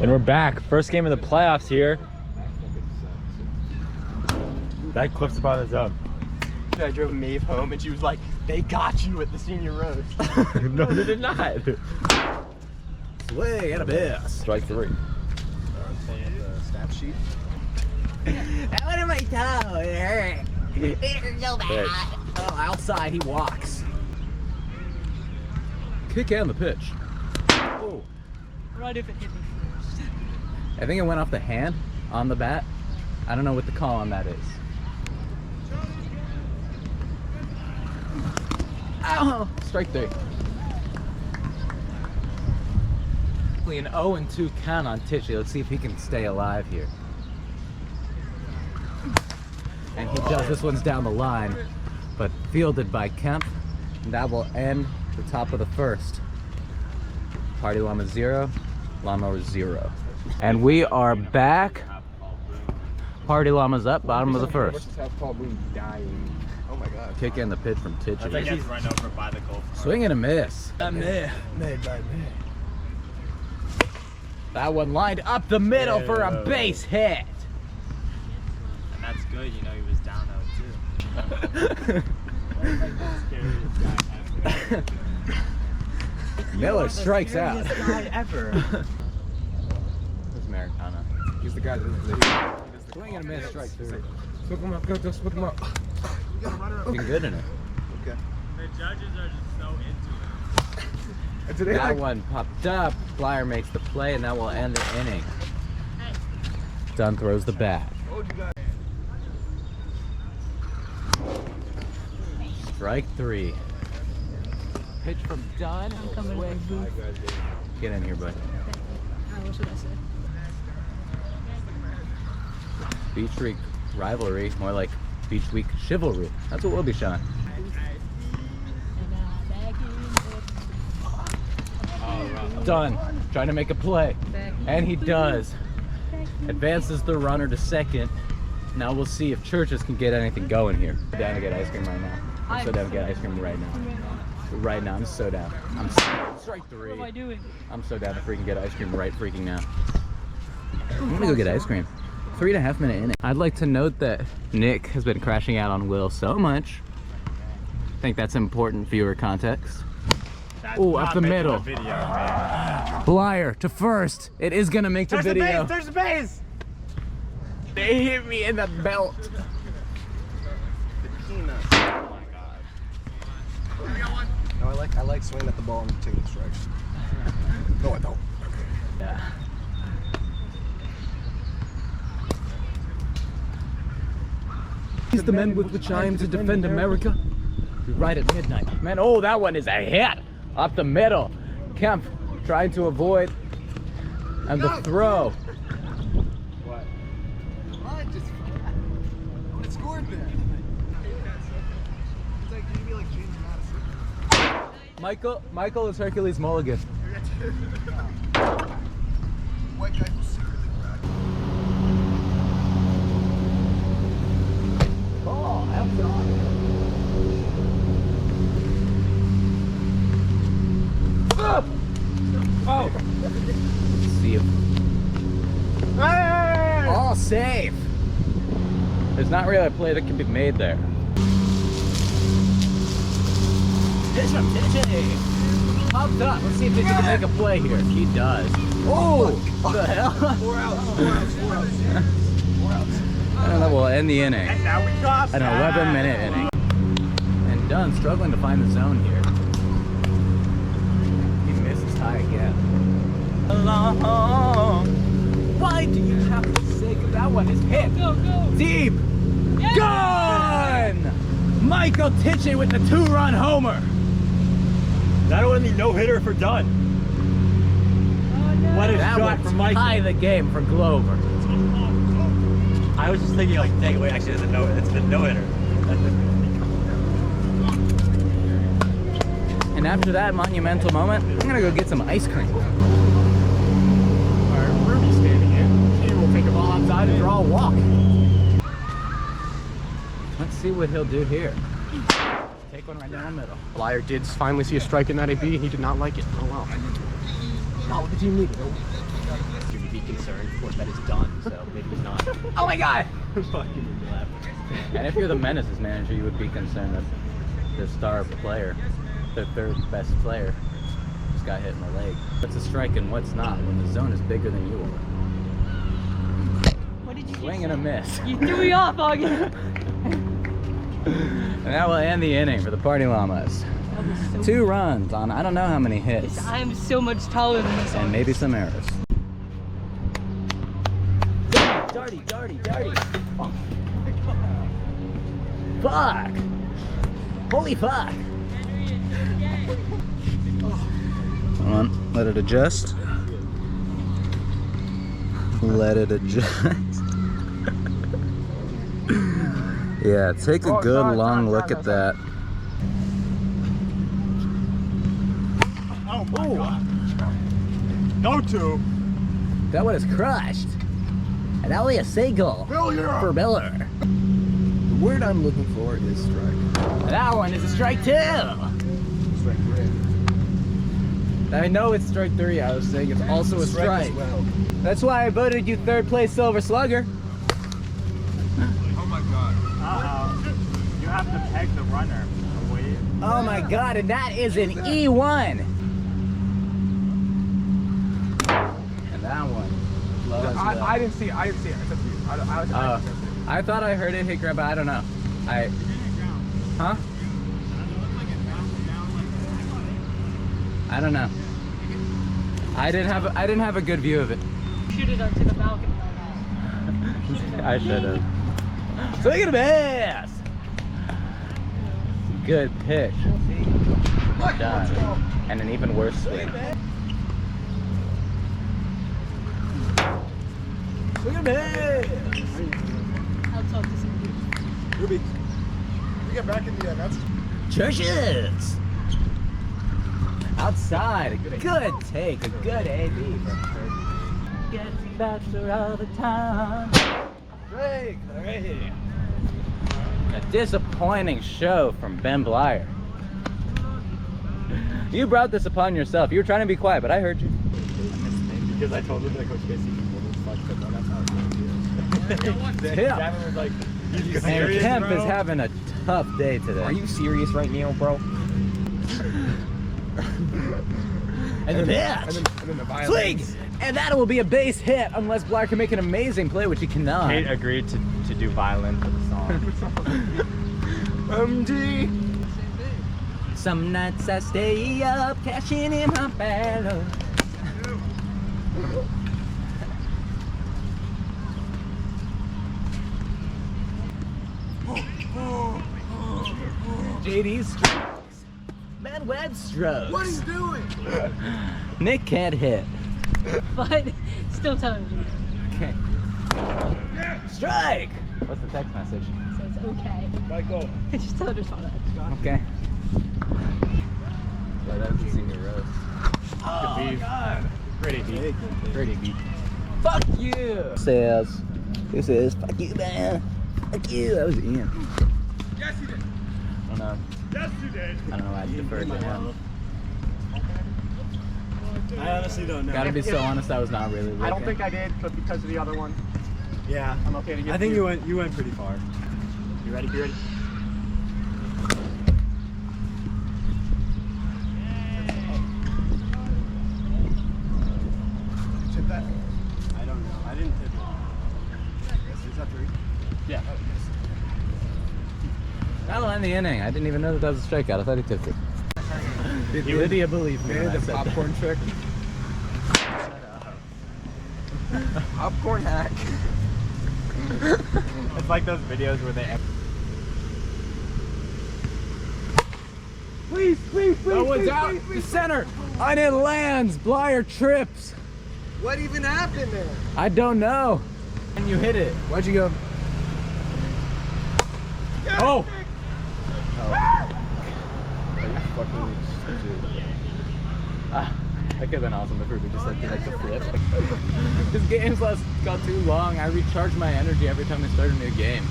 And we're back. First game of the playoffs here. That clips upon his own. I drove Maeve home and she was like, they got you at the senior roast. No, they did not. Swing and a miss. Strike 3. Stat sheet. What am I told? It's so bad. Oh, outside he walks. Kick and the pitch. Oh. Right if it hit me first. I think it went off the hand on the bat. I don't know what the call on that is. Ow! Strike 3. An 0-2 count on Tichy. Let's see if he can stay alive here. And he does. This one's down the line, but fielded by Kemp. And that will end the top of the first. Party Llamas 0, Lawnmowers 0. And we are back. Party Llamas up, bottom of the first. Dying. Oh my god. Kick in the pitch from Tichy. I think he's run over by the goal. Swing and a miss. Made by me. That one lined up the middle for a base hit. And that's good, you know, he was down 0-2. Miller strikes out. Guy ever. Who's Americana? He's the guy that Swing and a miss, strike 3. Smoke him up, go, smoke him up. Looking good in it. Okay. The judges are just so into it. That one popped up. Flyer makes the play, and that will end the inning. Dunn throws the bat. Strike 3. Pitch from Dunn. Coming to the booth. Get in here, bud. What should I say? Beach Week rivalry, more like Beach Week chivalry. That's what we'll be showing. Dunn trying to make a play, and he does. Advances the runner to second. Now we'll see if Churches can get anything going here. I'm down to get ice cream right now. I'm so down to get ice cream right now. Right now, I'm so down. Strike 3. What am I doing? I'm so down to freaking get ice cream right freaking now. I'm gonna go get ice cream. 3.5 minute inning. I'd like to note that Nick has been crashing out on Will so much. I think that's important viewer context. Oh, up the middle. Flyer to first. It is gonna make the video. There's a base! They hit me in the belt. The peanuts. Oh my god. No, I like swinging at the ball and taking strikes. No, I don't. Yeah. He's the men with which I am to defend America. We ride at midnight. Man, oh, that one is a hit. Up the middle. Kemp trying to avoid. And the throw. What? I scored there. It's like, you be like James Madison. Michael is Hercules Mulligan. White guy who's secretly black. Oh, outside. Oh! Let's see him. Hey! Oh, safe. There's not really a play that can be made there. Pitch from Tichy. Popped up. Let's see if Tichy can make a play here. He does. Oh! What the hell? 4 outs. And that will end the inning. And now we got An 11-minute inning. And Dunn struggling to find the zone here. He misses high again. Why do you have to say that one is hit? Go, go! Deep! Yeah! Gone! Michael Tichy with the 2-run homer. That would be no hitter for Dunn. Oh, no. What a That shot would from Michael. tie the game for Glover. I was just thinking, like, dang, wait, actually, it's the no hitter. And after that monumental moment, I'm gonna go get some ice cream. Ruby's standing in. He will take a ball outside and draw a walk. Let's see what he'll do here. Take one right down the middle. Flyer did finally see a strike in that AB. He did not like it. Oh well. Not what the team needed. that is done, so maybe he's not. Oh my god! Fucking left. And if you're the Menace's manager, you would be concerned that their star player, their third best player, just got hit in the leg. What's a strike and what's not when the zone is bigger than you are? What did you Swing just and a say? miss. You threw me off, Augie. And that will end the inning for the Party Llamas. That was so 2 runs on I don't know how many hits. I am so much taller than this. And maybe some errors. Darty, darty, darty. Fuck! Holy fuck! Hold on, let it adjust. Let it adjust. Yeah, take a good long look at that. Oh my god. No two. That one is crushed. And only a single for Miller. The word I'm looking for is strike. And that one is a strike 2. Strike three. I know it's strike 3. I was saying it's also a strike. as well. That's why I voted you 3rd place Silver Slugger. Oh my god. You have to peg the runner. Wait. Oh my god, and that is an E1. And that one. Low as well. I didn't see it. It's up to you. I thought I heard it hit ground, but I don't know. Huh? I don't know. I didn't have a good view of it. Shoot it onto the balcony. I should have. Swing and a miss. Good pitch. Done. And an even worse swing. Swing and a miss. I'll talk to some Ruby, we get back in the nuts. Churches. Outside. A good take. A good AB from Churches. Getting bachelor all the time. Drake. Hey. A disappointing show from Ben Blyer. You brought this upon yourself. You were trying to be quiet, but I heard you. Because I told him that Coach Casey was fucked up. That's how it was. Yeah. Gavin was like, you And serious, Kemp bro? is having a tough day today. Are you serious right now, bro? And the pitch. And then the Swing! violence. And that will be a base hit unless Blyer can make an amazing play, which he cannot. Kate agreed to do violin for the song. MD. Some nights I stay up, cashing in my battle. JD strokes. Man Webb strokes. What are you doing? Nick can't hit. But still telling you. Okay. Strike! What's the text message? So it's okay. Michael. Just tell her to follow. Okay. Well, that was a senior roast. Oh, God. Pretty deep. Pretty deep. Fuck you! Who says, fuck you, man? Fuck you. That was Ian. Yes, you did. I don't know. Yes, you did. I don't know why I deferred to him. I honestly don't know. Gotta be so honest, I was not really looking. I don't think I did, but because of the other one, Yeah. I'm okay to give I think you. you went pretty far. You ready? You ready? Chip that. I don't know. I didn't hit Is that three? Yeah. That'll end the inning. I didn't even know that was a strikeout. I thought he tipped it. Did Lydia believe me Man, when I the said popcorn trick. Popcorn hack. It's like those videos where they. Please, please, please. That one's please, out please, to please. center. And it lands. Blyer trips. What even happened there? I don't know. And you hit it. Why'd you go? Oh! That could have been awesome if we just like did like the flip. This game's got too long. I recharge my energy every time I start a new game.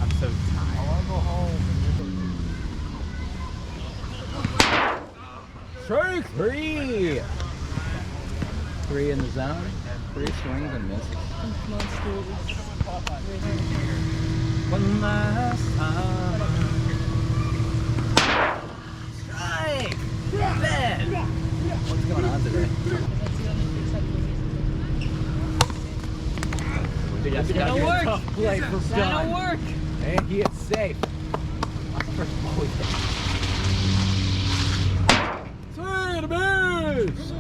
I'm so tired. I wanna go home. Strike 3! 3 in the zone, 3 swings and misses. One last time. Strike! Ben! What's going on today? That's That'll work. Tough play for That'll Dunn. work. And he is safe. First ball we hit. Swing and a miss!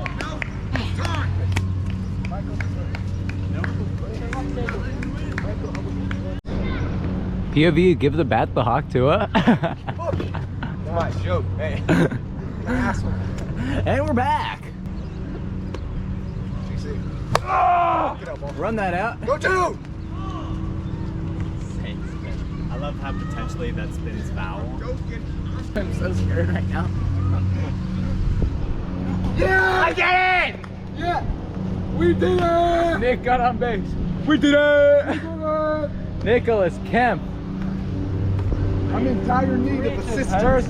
POV, give the bat the hawk to her. That's my joke, hey. Asshole. And we're back. GC. Get out, ball. Run that out. Go two! I love how potentially that spins foul. I'm so scared right now. Yeah! I get it! Yeah! We did it! Nick got on base. We did it! Nicholas Kemp. I'm in dire need of assistance.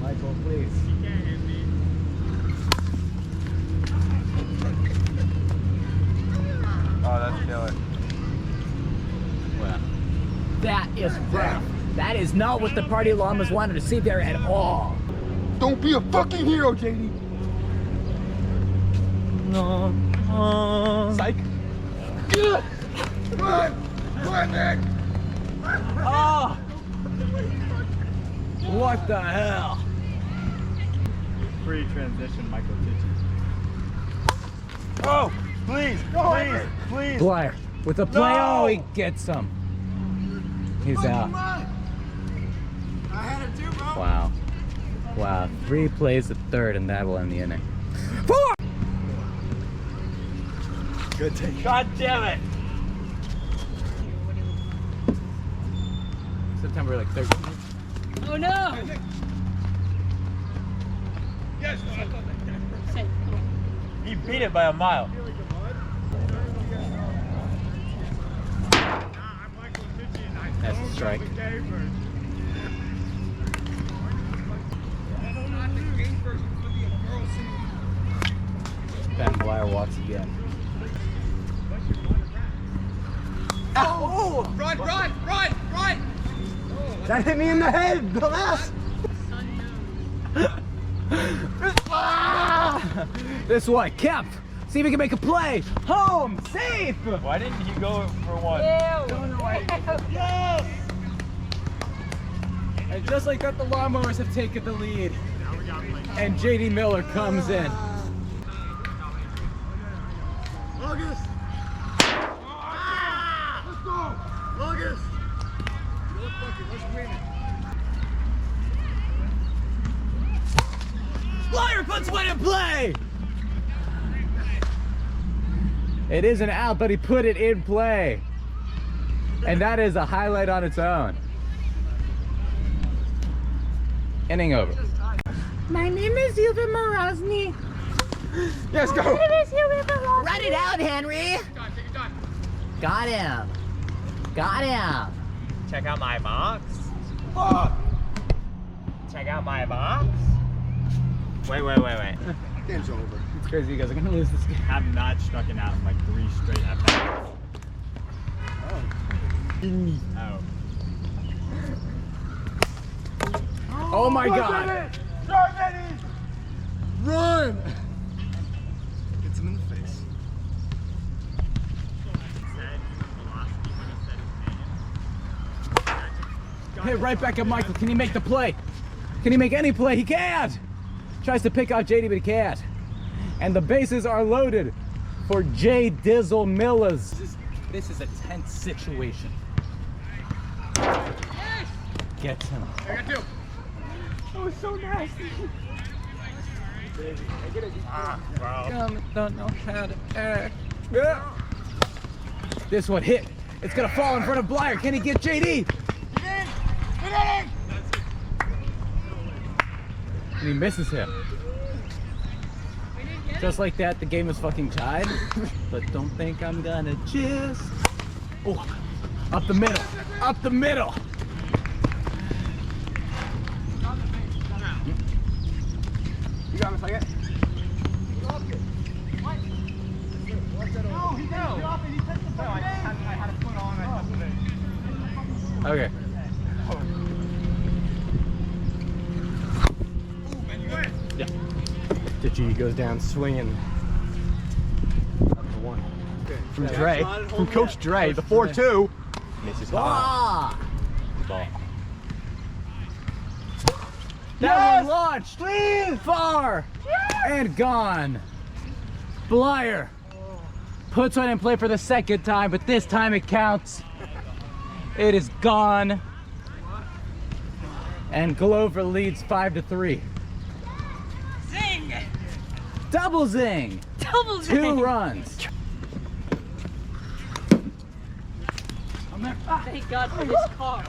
Michael, please. Oh, that's killer. Well, that is rough. That is not what the party llamas wanted to see there at all. Don't be a fucking hero, JD. No. Psych. Good. Run! Run, Nick! Oh! What the hell? Free transition, Michael Tichy. Oh, please, please, please. Blyer with a play. No! Oh, he gets some. He's out. I had it too, bro. Wow. Wow. 3 plays at third, and that will end the inning. 4! Good take. God damn it. September like 13th. Oh no! Yes. Say, come on. He beat it by a mile. That's a strike. Ben Blyer walks again. Oh! Run, run, run, run. That hit me in the head, the last. This one, Kemp. See if he can make a play. Home, safe. Why didn't he go for one? Yes. And just like that, the Lawnmowers have taken the lead. And JD Miller comes in. August. Let's go. August. Let's win it. Blyer puts one in play. It is an out, but he put it in play. And that is a highlight on its own. Inning over. My name is Yuva Morozny. Yes, go. Run it out, Henry. Got him. Got him. Check out my box. Fuck. Check out my box. Wait. Game's over. It's crazy, you guys are gonna lose this game. I've not struck it out in like 3 straight at bats. Oh. Oh my god. Run! Gets him in the face. Hit right back at Michael. Can he make the play? Can he make any play? He can't! Tries to pick out JD, but he can't. And the bases are loaded for J. Dizzle Millers. This is a tense situation. Gets him. Oh, so nasty. Don't know how to act. Yeah. This one hit. It's gonna fall in front of Blyer. Can he get JD? And he misses him. Just like that, the game is fucking tied. But don't think I'm gonna just. Oh, up the middle. Up the middle. You got him a second? Okay. Yeah. Ditchy goes down swinging. Number one. From Dre, from Coach Dre, the 4-2. Misses Ah! ball. That one launched far and gone. Blyer puts one in play for the second time, but this time it counts. It is gone. And Glover leads 5-3. Zing! Double zing. Double zing! 2 runs. Thank God for this car.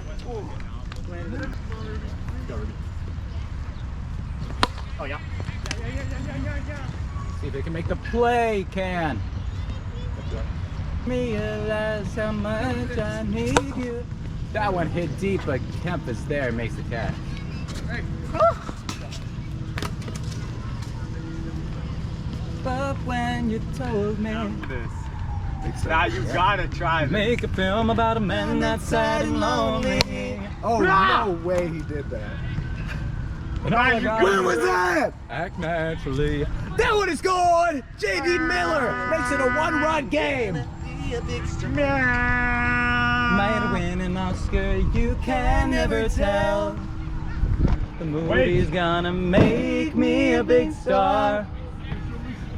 Oh yeah. See if they can make the play, can. Realize how much I need you. That one hit deep, but Kemp is there, makes the catch. But when you told me Now you gotta try this. make a film about a man that's sad and lonely. Oh, no way he did that. Where was that? Act naturally. That one is gone! J.D. Miller makes it a 1-run game. Might win an Oscar, you can never tell. The movie's gonna make me a big star.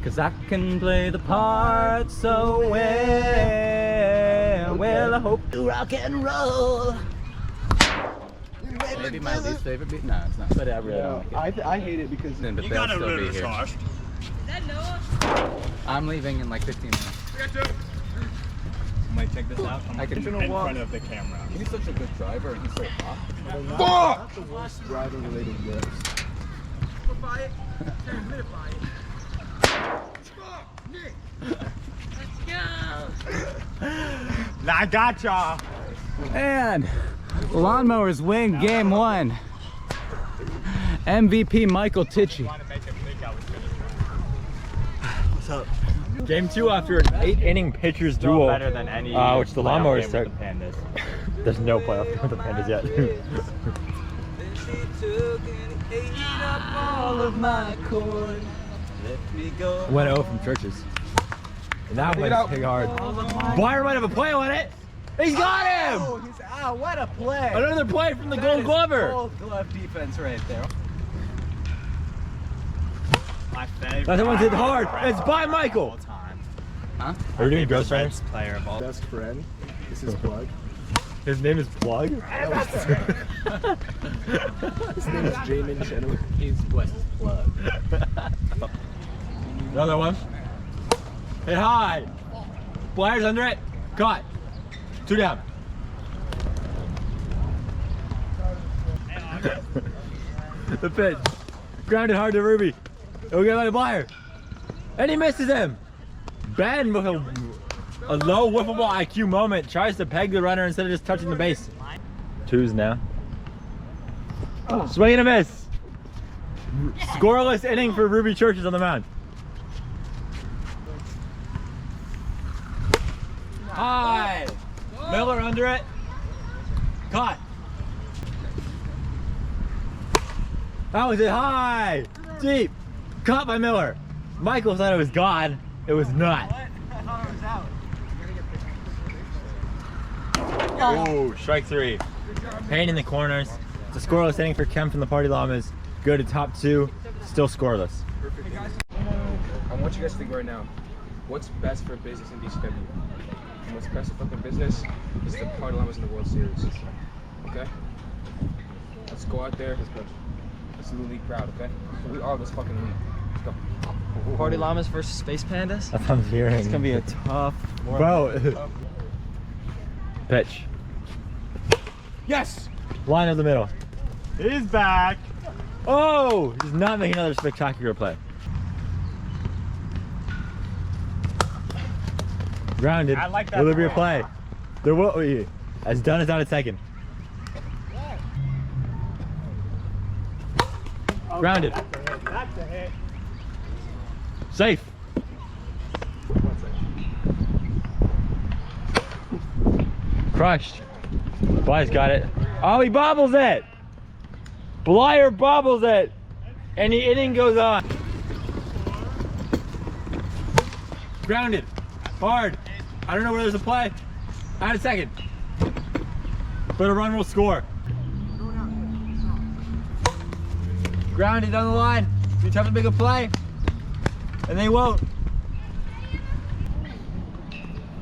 'Cause I can play the part so well. Well, I hope to rock and roll. Maybe my least favorite beat. No, it's not. But I really don't like it. I hate it because But they'll still be here. Is that Noah? I'm leaving in like 15 minutes. Might check this out. I can in front of the camera. He's such a good driver and he's so hot. not the worst driving related gifts. Let's go! I gotcha. And Lawnmowers win game 1. MVP Michael Tichy. What's up? Game 2 after an 8-inning pitcher's duel. Better than any. Which the playoff Lawnmowers game start. with the Pandas. There's no playoff game with the Pandas yet. Went 0 from Churches. And that one's hit hard. Blyer might have a play on it. He's got him! Oh, he's out. What a play. Another play from the That Gold is Glover. Gold glove defense right there. My favorite. That one's hit hard. It's by Michael. Time. Huh? Are you doing Ghost Rider? Best player of all. Best friend. This is Plug. His name is Plug. His name is Jamin Chenoweth. He's West's plug. Another one. Hit high. Blyer's under it. Caught. 2 down. The pitch. Grounded hard to Ruby. It'll get by the Blyer. And he misses him. Ben with a low wiffable IQ moment tries to peg the runner instead of just touching the base. 2s now. Swing and a miss. Scoreless inning for Ruby Churches on the mound. High. Miller under it. Caught. That was it high. Deep. Caught by Miller. Michael thought it was gone. It was not. Oh, strike 3. Pain in the corners. It's a scoreless inning for Kemp from the Party Llamas. Go to top 2. Still scoreless. I want you guys to think right now, what's best for business in DCW? And what's best for fucking business is the Party Llamas in the World Series. Okay? Let's go out there. Let's do the league proud, okay? We are this fucking league. Let's go. Party Llamas versus Space Pandas. That's what I'm hearing. It's gonna be a tough. Bro. Pitch. Yes! Line of the middle. He's back. Oh, he's not making another spectacular play. Grounded. I like that Will there be a play. play? There will be. As Dunn is out at second. Grounded. That's a hit. Safe. Crushed. Bly's got it. Oh, he bobbles it. Blyer bobbles it. And the inning goes on. Grounded. Hard. I don't know where there's a play. I had a second. But a run will score. Grounded on the line. Too tough to make a play. And they won't.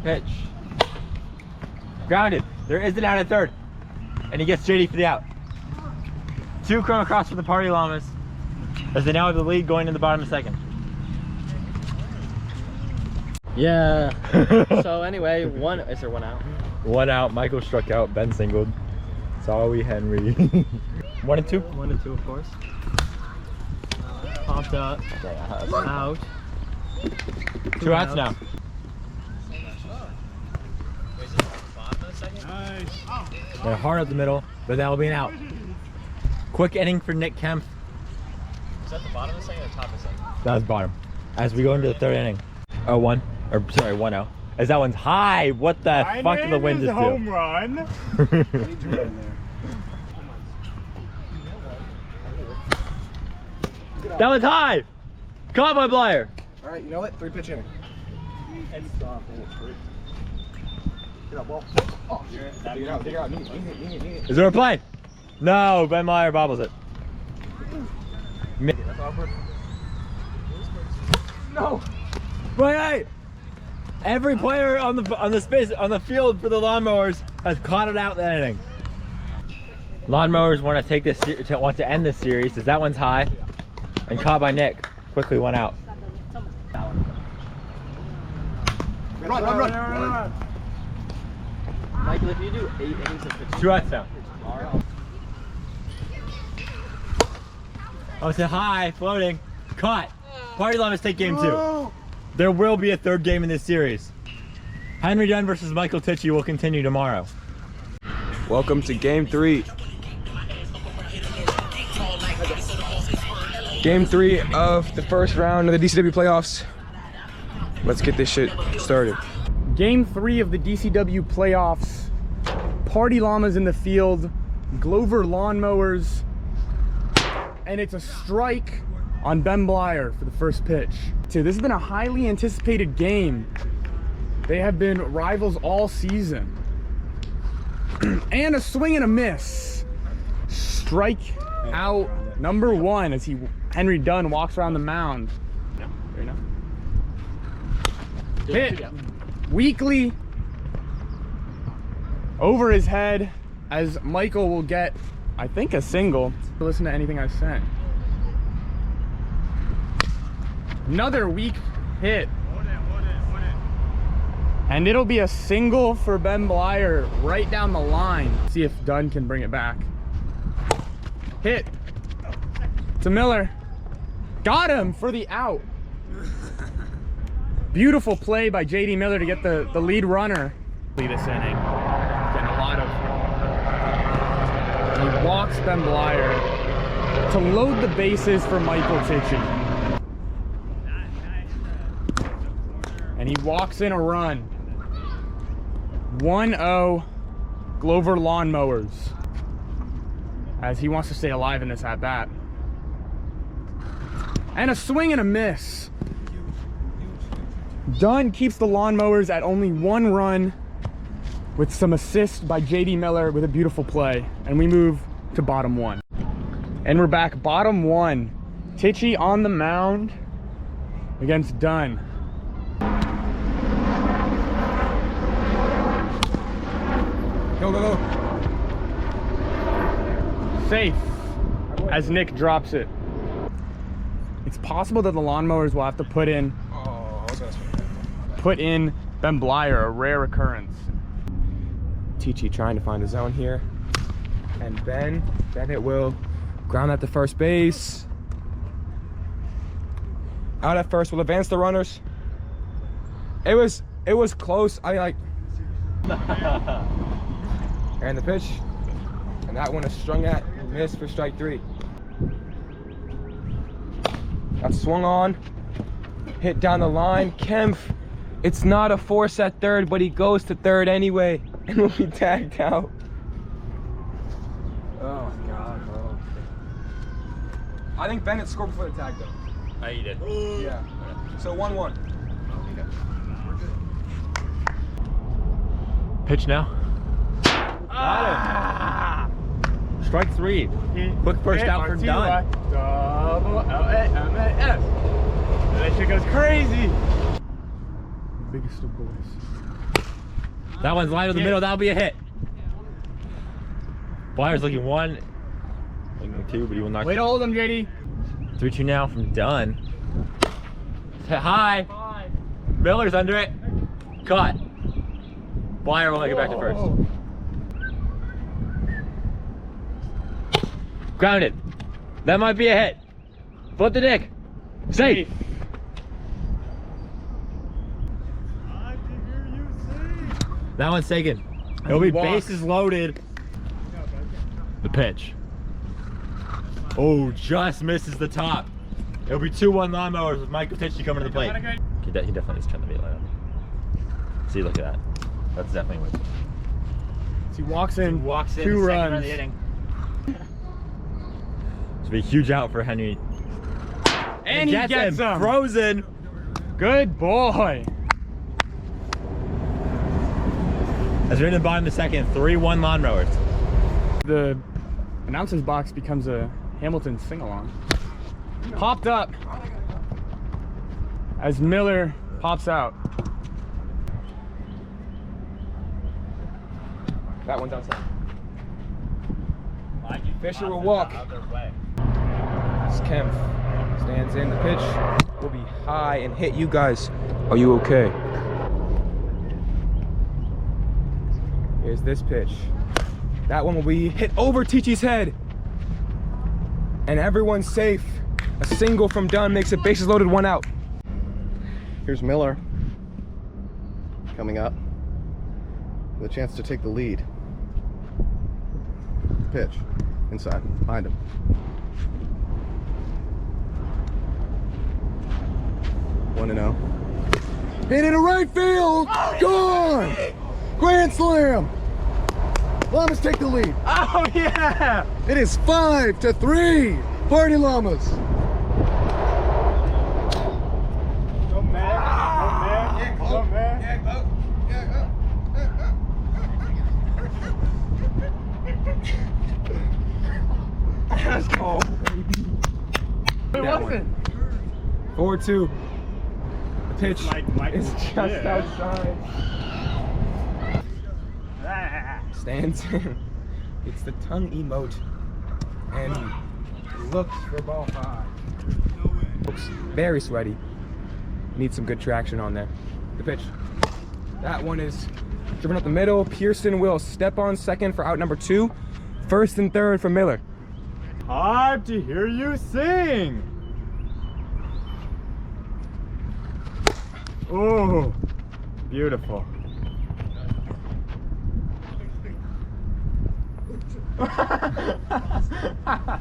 Pitch. Grounded. There is an out at third. And he gets JD for the out. 2 chrome across for the Party Llamas, as they now have the lead going in the bottom of the second. Yeah. So anyway, is there one out? 1 out. Michael struck out. Ben singled. Sorry, Henry. 1 and 2. 1 and 2, of course. Popped up. Out. 2 outs now. They're hard up the middle, but that'll be an out. Quick inning for Nick Kemp. Is that the bottom of the second or top of the second? That was bottom. As we go into the 3rd inning. 0-1. Or sorry, 1-0. As that one's high. What the fuck did the wind just do? home run. That one's high. Caught by Blyer. All right, you know what? 3-pitch inning. Is there a play? No, Ben Meyer bobbles it. That's awkward. No. Wait. Every player on the field for the Lawnmowers has caught it out that inning. Lawnmowers want to take this want to end this series as that one's high and caught by Nick. Quickly 1 out. Run. Michael, if you do 8 innings of pitch 2 outs now. Oh, it's a high, floating, caught. Party Llamas take game 2. There will be a 3rd game in this series. Henry Dunn versus Michael Tichy will continue tomorrow. Welcome to game 3. Game 3 of the first round of the DCW playoffs. Let's get this shit started. Game 3 of the DCW playoffs. Party Llamas in the field, Glover Lawnmowers, and it's a strike on Ben Blyer for the first pitch. This has been a highly anticipated game. They have been rivals all season. And a swing and a miss. Strike out number 1 as Henry Dunn walks around the mound. Fair enough. Hit weakly over his head as Michael will get, I think, a single. Listen to anything I've sent. Another weak hit. And it'll be a single for Ben Blyer right down the line. See if Dunn can bring it back. Hit to Miller. Got him for the out. Beautiful play by JD Miller to get the lead runner. This inning. Getting a lot of. He walks Ben Blyer to load the bases for Michael Tichy. And he walks in a run. 1-0 Glover Lawnmowers. As he wants to stay alive in this at-bat. And a swing and a miss. Dunn keeps the Lawnmowers at only 1 run with some assist by JD Miller with a beautiful play. And we move to bottom 1. And we're back bottom 1. Tichy on the mound against Dunn. Go. Safe as Nick drops it. It's possible that the Lawnmowers will have to put in Ben Blyer, a rare occurrence. Tichy trying to find the zone here. And Bennett will ground at the first base. Out at first, will advance the runners. It was close. I mean, like. And the pitch. And that one is strung at, missed for strike 3. That swung on, hit down the line. Kempf, it's not a force at third, but he goes to third anyway and will be tagged out. I think Bennett scored before the tag though. Oh, you did. Yeah. So 1-1. Pitch now. Got him. Strike 3. Quick first out for Dunn. Double L-A-M-A-S. That shit goes crazy. Biggest of boys. That one's line to the middle. That'll be a hit. Blyer's looking 1. Looking 2, but he will not. Way to hold him, JD. 3-2 now from Dunn. Hit high. Miller's under it. Caught. Blyer will make it back to first. Grounded. That might be a hit. Flip the dick. Safe. That one's taken. It'll be bases loaded. The pitch. Oh, just misses the top. It'll be 2-1 Lawnmowers with Mike Petici coming to the plate. He definitely is trying to be like that. See, look at that. That's definitely what. He walks in. 2 runs. It's be a huge out for Henry. And he gets him. Frozen. Good boy. As we're in the bottom of the second, 3-1 Lawnmowers. The announcer's box becomes a Hamilton sing-along. Popped up as Miller pops out. That one's outside. Fisher will walk. Kempf stands in. The pitch will be high and hit you guys. Are you okay? Here's this pitch. That one will be hit over Ticci's head. And everyone's safe. A single from Dunn makes it bases loaded, 1 out. Here's Miller coming up with a chance to take the lead. Pitch inside, behind him. One and 0. Hit into right field. Gone. Grand slam. Llamas take the lead. Oh yeah! It is 5-3. Party Llamas. Go man. Go man. Let's go. Wait, what's it? 4-2. The pitch is just outside. Stands in. It's the tongue emote. And he looks for ball 5. Looks very sweaty. Needs some good traction on there. The pitch. That one is driven up the middle. Pearson will step on second for out number 2. First and third for Miller. Hype to hear you sing. Oh, beautiful. That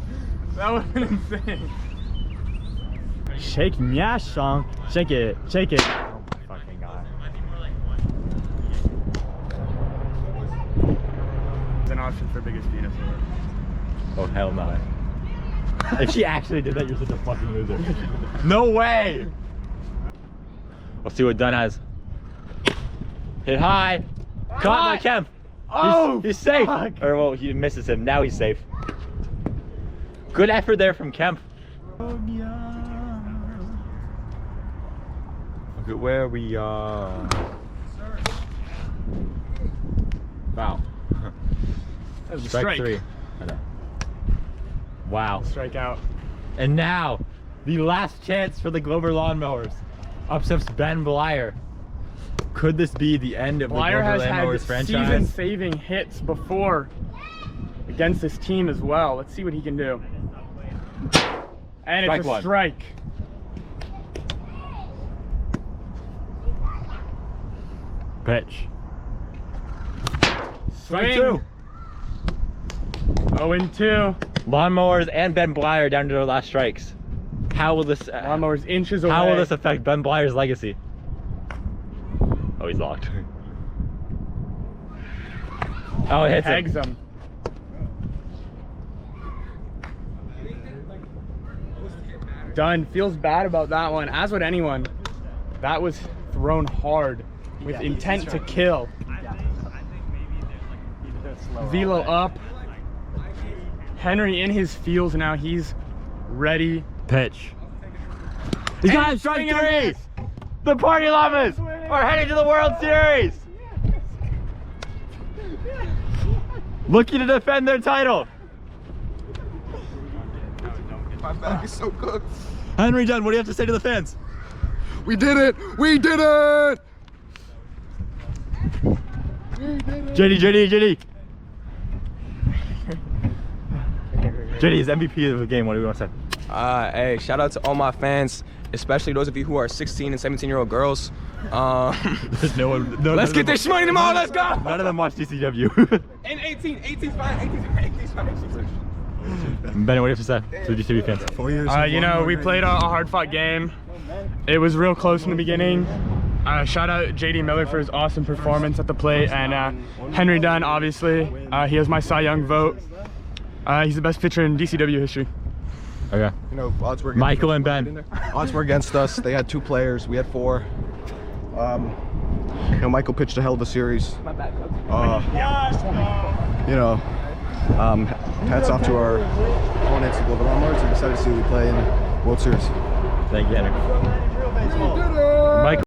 was insane. Shake my song. Shake it. Shake it. Oh my fucking god. It's an option for biggest penis award. Oh, hell no. If she actually did that, you're such a fucking loser. No way! We'll see what Dunn has. Hit high. Caught by Kemp. Oh, he's safe. fuck. Or well, he misses him. Now he's safe. Good effort there from Kemp. Look at where we are. Wow. That was a Strike strike. 3. I know. Wow. Strike out. And now, the last chance for the Glover Lawnmowers. Up steps Ben Blyer. Could this be the end of Blyer the has Glover had Lawnmowers franchise? season-saving hits before against this team as well. Let's see what he can do. And Strike it's a 1. strike. Pitch. Strike Swing. 2. 0-2. Lawnmowers and Ben Blyer down to their last strikes. How will this? Lawnmowers inches away. How will this affect Ben Blyer's legacy? Oh, he's locked. Oh, it hits Tags him. him. Done. Feels bad about that one, as would anyone. That was thrown hard with intent to kill. Velo up. Henry in his feels now. He's ready. Pitch. He's got him, strike three! The Party Llamas are heading to the World Series! Looking to defend their title. My back is so cooked. Henry Dunn, what do you have to say to the fans? We did it! We did it! JD. JD is MVP of the game. What do you want to say? Hey, shout out to all my fans, especially those of you who are 16 and 17-year-old girls. There's no one. Let's get this money tomorrow. Let's go. None of them watch DCW. And 18's fine. 18's fine. Benny, what do you have to say to the DCW fans? 4 years. You know, we played a hard-fought game. It was real close in the beginning. Shout out JD Miller for his awesome performance at the plate, and Henry Dunn, obviously. He has my Cy Young vote. He's the best pitcher in DCW history. Okay. You know, odds were against Michael us. and Ben. Odds were against us. They had 2 players. We had 4. You know, Michael pitched a hell of a series. You know, hats off to our opponents, the Lawnmowers, who decided to see we play in the World Series. Thank you, Henry. We did it!